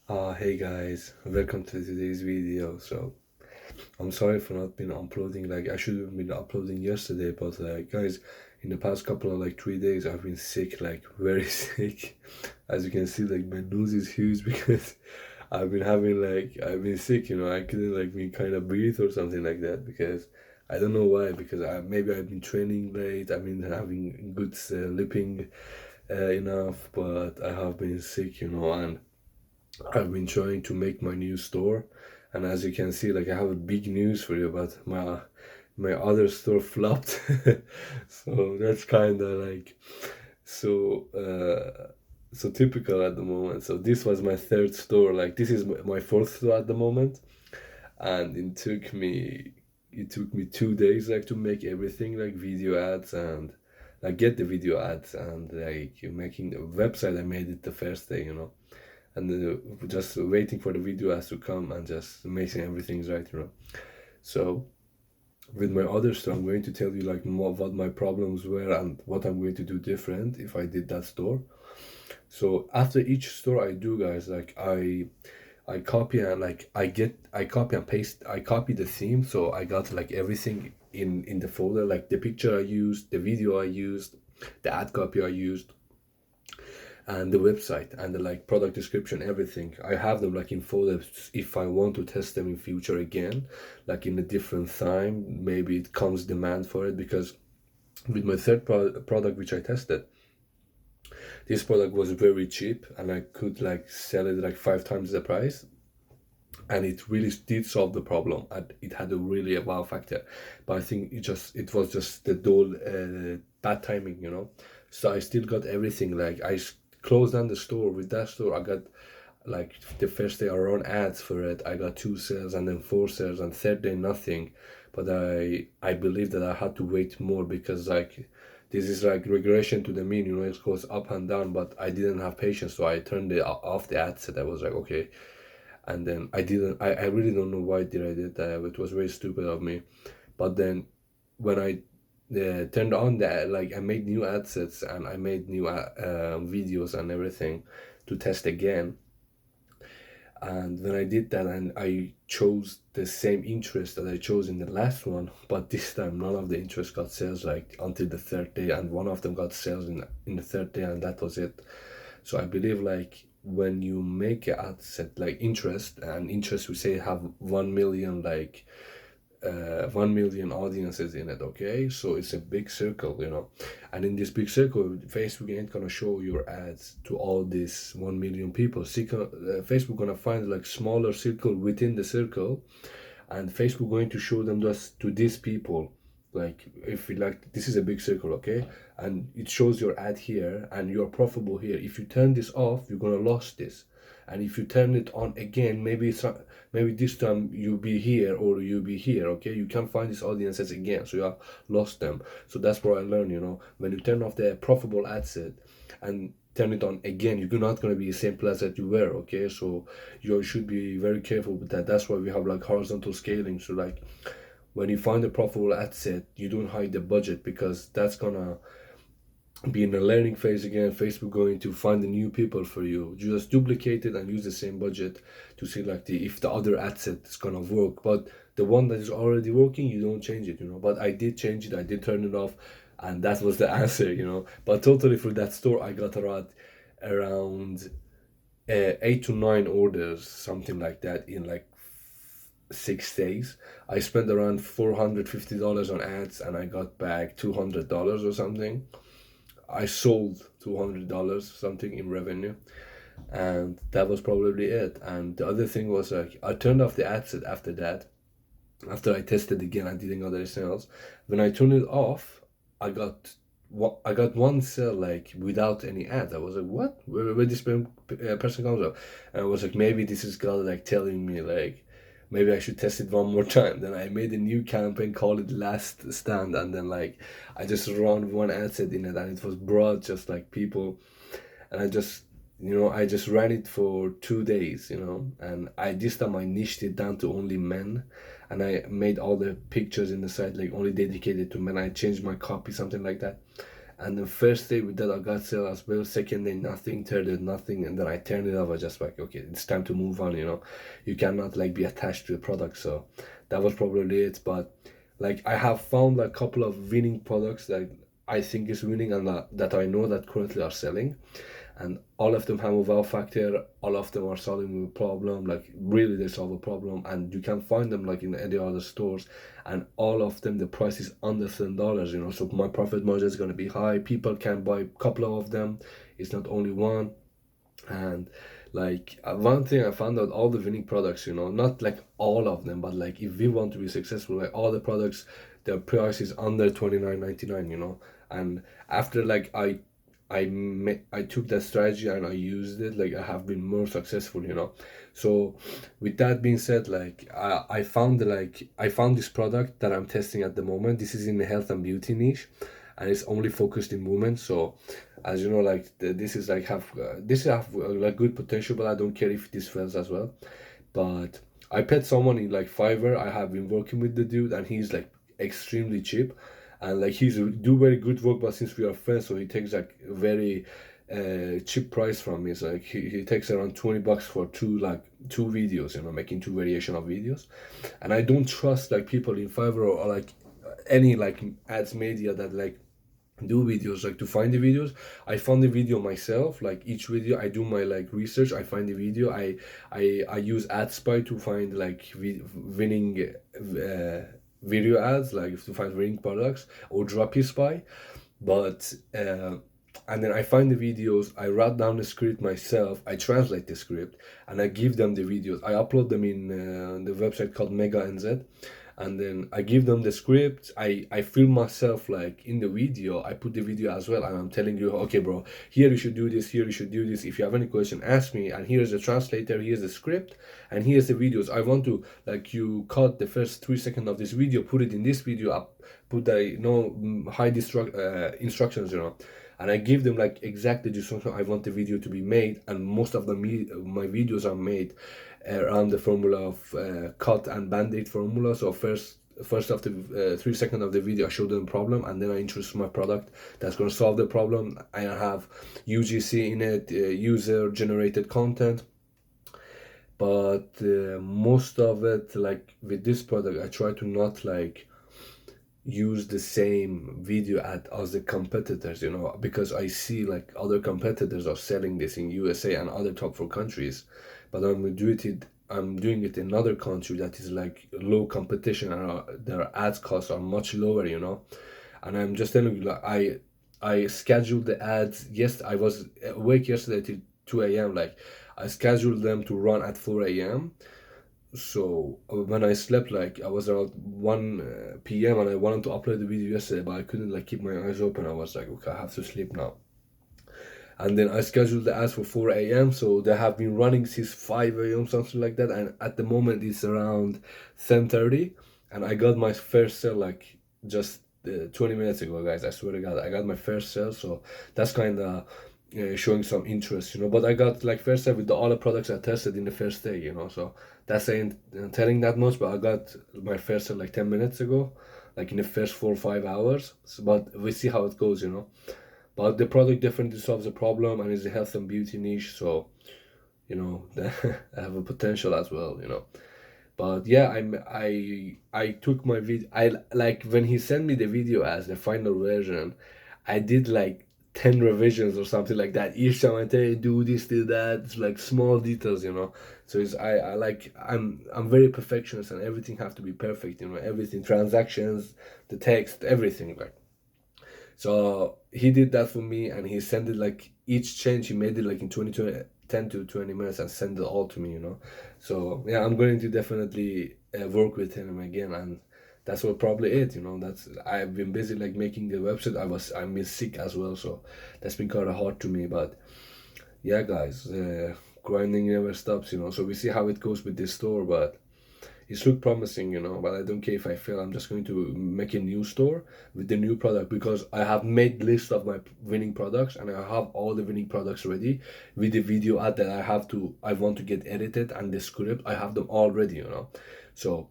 Hey guys, welcome to today's video. So, I'm sorry for not been uploading. Like, I should have been uploading yesterday, but guys, in the past couple of 3 days, I've been sick, like very sick. As you can see, like my nose is huge because I've been sick. I couldn't be kind of breathe or something like that because I don't know why. Because maybe I've been training late. I've been having good sleeping enough, but I have been sick. And I've been trying to make my new store, and as you can see, like I have a big news for you, but my other store flopped. So that's kind of so so typical at the moment. So this was my third store. Like this is my fourth store at the moment, and it took me 2 days like to make everything like video ads and like get the video ads and like making the website. I made it the first day. And just waiting for the video as to come and just making everything right. So with my other store, I'm going to tell you like more what my problems were and what I'm going to do different if I did that store. So after each store I do, guys, like I copy and I copy and paste. I copy the theme, so I got like everything in the folder, like the picture I used, the video I used, the ad copy I used, and the website and the like product description, everything. I have them like in folders if I want to test them in future again, like in a different time. Maybe it comes demand for it, because with my third product which I tested, this product was very cheap and I could like sell it like 5 times the price, and it really did solve the problem and it had a really a wow factor. But I think it was just the dull bad timing. So I still got everything. Like closed down the store. With that store I got, like, the first day I run ads for it, I got 2 sales, and then 4 sales, and third day nothing. But I believe that I had to wait more, because like this is like regression to the mean. It goes up and down, but I didn't have patience, so I turned it off the ad set. I was like, okay. And then I didn't. I really don't know why did I did that. It was very stupid of me. But then when I turned on that, like I made new ad sets and I made new videos and everything to test again. And when I did that, and I chose the same interest that I chose in the last one, but this time none of the interest got sales like until the third day, and one of them got sales in the third day, and that was it. So I believe like when you make an ad set like interest, and interest we say have 1 million, like 1 million audiences in it. Okay, so it's a big circle. And in this big circle, Facebook ain't gonna show your ads to all these 1 million people. Facebook gonna find like smaller circle within the circle, and Facebook going to show them just to these people. Like, if we like, this is a big circle, okay, and it shows your ad here and you're profitable here. If you turn this off, you're gonna lose this. And if you turn it on again, maybe this time you'll be here or you'll be here. Okay, you can't find these audiences again, so you have lost them. So that's what I learned. When you turn off the profitable ad set and turn it on again, you're not going to be the same place that you were. Okay, so you should be very careful with that. That's why we have like horizontal scaling. So like when you find a profitable ad set, you don't hide the budget, because that's gonna be in the learning phase again. Facebook going to find the new people for you. You just duplicate it and use the same budget to see like if the other ad set is gonna work. But the one that is already working, you don't change it. But I did change it, I did turn it off, and that was the answer. But totally, for that store I got around 8 to 9 orders, something like that, in like 6 days. I spent around $450 on ads, and I got back $200 or something. I sold $200 something in revenue, and that was probably it. And the other thing was like I turned off the ad set after that. After I tested again, I didn't get any sales. When I turned it off, I got I got one sale like without any ads. I was like, what? Where this person comes up? And I was like, maybe this is God like telling me like maybe I should test it one more time. Then I made a new campaign, called it Last Stand, and then like I just run one ad set in it, and it was broad, just like people. And I just ran it for 2 days, and I this time I niched it down to only men, and I made all the pictures in the site like only dedicated to men. I changed my copy, something like that, And the first day with that I got sale as well, second day nothing, third day nothing, and then I turned it off. I just like, okay, it's time to move on, you know. You cannot like be attached to the product. So that was probably it. But like I have found like a couple of winning products that I think is winning, and that I know that currently are selling, and all of them have a wow factor. All of them are solving a problem, like really they solve a problem, and you can find them like in any other stores, and all of them the price is under $10, you know. So my profit margin is going to be high. People can buy a couple of them, it's not only one. And like one thing I found out, all the winning products, you know, not like all of them, but like if we want to be successful, like all the products, their price is under 29.99, you know. And after like I took that strategy and I used it, like I have been more successful, you know. So with that being said, like I found this product that I'm testing at the moment. This is in the health and beauty niche, and it's only focused in women. So as you know, like this is like have like good potential, but I don't care if this fails as well. But I paid someone in like Fiverr. I have been working with the dude, and he's like extremely cheap, and like he's do very good work. But since we are friends, so he takes like very cheap price from me. So like he takes around $20 for two videos, you know, making two variation of videos. And I don't trust like people in Fiverr or like any like ads media that like do videos, like to find the videos. I found the video myself, like each video I do my like research, I find the video, I use ad spy to find like winning video ads, like to find winning products, or Droppy spy. But and then I find the videos, I write down the script myself, I translate the script, and I give them the videos. I upload them in the website called Mega NZ, and then I give them the script. I film myself like in the video. I put the video as well, and I'm telling you, okay, bro, here you should do this, here you should do this. If you have any question, ask me. And here's the translator, here's the script, and here's the videos. I want to like you cut the first 3 seconds of this video, put it in this video, up, put the high instructions, you know. And I give them like exactly the instruction I want the video to be made, and most of my videos are made around the formula of cut and band-aid formula. So first of the 3 seconds of the video I show them the problem, and then I introduce my product that's going to solve the problem. I have UGC in it, user generated content. But most of it, like with this product, I try to not like use the same video ad as the competitors, you know, because I see like other competitors are selling this in USA and other top 4 countries, but I'm doing it in another country that is like low competition, and their ads costs are much lower, you know. And I'm just telling you, like I scheduled the ads. Yes, I was awake yesterday till 2 a.m. Like I scheduled them to run at 4 a.m. So when I slept, like I was around 1 p.m. and I wanted to upload the video yesterday, but I couldn't like keep my eyes open. I was like, okay, I have to sleep now. And then I scheduled the ads for 4 a.m. So they have been running since 5 a.m. something like that. And at the moment it's around 10:30, and I got my first sale like just 20 minutes ago, guys. I swear to God, I got my first sale. So that's kind of showing some interest, you know. But I got like first sale with all the products I tested in the first day, you know. So that's ain't telling that much, but I got my first sale like 10 minutes ago, like in the first 4 or 5 hours. So, but we see how it goes, you know. But the product definitely solves the problem and is a health and beauty niche, so you know I have a potential as well, you know. But yeah, I took my video. I like when he sent me the video as the final version, I did like 10 revisions or something like that. Each time I tell you do this, do that. It's like small details, you know. So it's I like I'm very perfectionist, and everything have to be perfect, you know. Everything, transactions, the text, everything, like. So he did that for me, and he sent it like each change he made it like in 10 to 20 minutes, and send it all to me, you know. So yeah, I'm going to definitely work with him again, and that's what probably it, you know. That's I've been busy like making the website. I've been sick as well, so that's been kind of hard to me. But yeah, guys, grinding never stops, you know. So we see how it goes with this store, but it's look promising, you know. But I don't care if I fail. I'm just going to make a new store with the new product, because I have made list of my winning products, and I have all the winning products ready with the video ad that I want to get edited, and the script I have them all ready, you know. So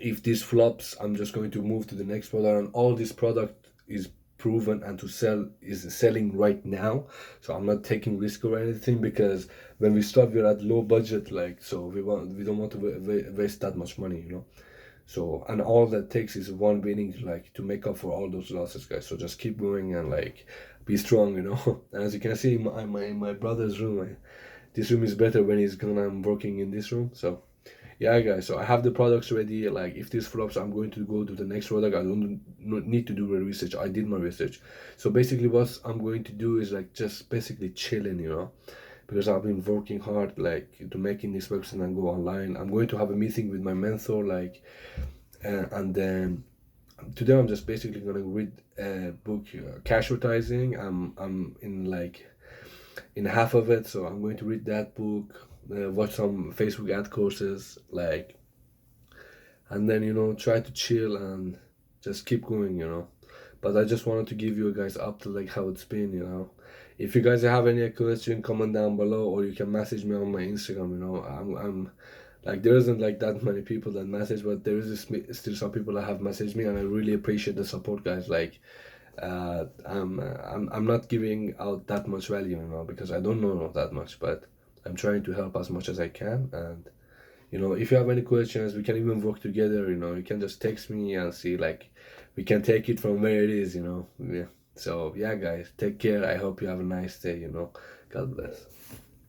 if this flops, I'm just going to move to the next product, and all this product is proven and to sell is selling right now. So I'm not taking risk or anything, because when we start we're at low budget, like, so we don't want to waste that much money, you know. So, and all that takes is one winning, like, to make up for all those losses, guys. So just keep going and like be strong, you know. As you can see, my brother's room, this room is better when he's gone. I'm working in this room. So yeah, guys, so I have the products ready. Like, if this flops, I'm going to go to the next product. I don't need to do my research. I did my research. So basically what I'm going to do is like just basically chilling, you know, because I've been working hard like to making this website and go online. I'm going to have a meeting with my mentor, like, and then today I'm just basically gonna read a book, cash advertising. I'm in like in half of it, so I'm going to read that book, watch some Facebook ad courses, like, and then, you know, try to chill and just keep going, you know. But I just wanted to give you guys up to like how it's been, you know. If you guys have any question, comment down below, or you can message me on my Instagram, you know. I'm like, there isn't like that many people that message, but there is still some people that have messaged me, and I really appreciate the support, guys. Like, I'm not giving out that much value, you know, because I don't know that much, but I'm trying to help as much as I can. And you know, if you have any questions, we can even work together. You know, you can just text me and see, like, we can take it from where it is, you know. Yeah. So yeah, guys, take care. I hope you have a nice day, you know. God bless.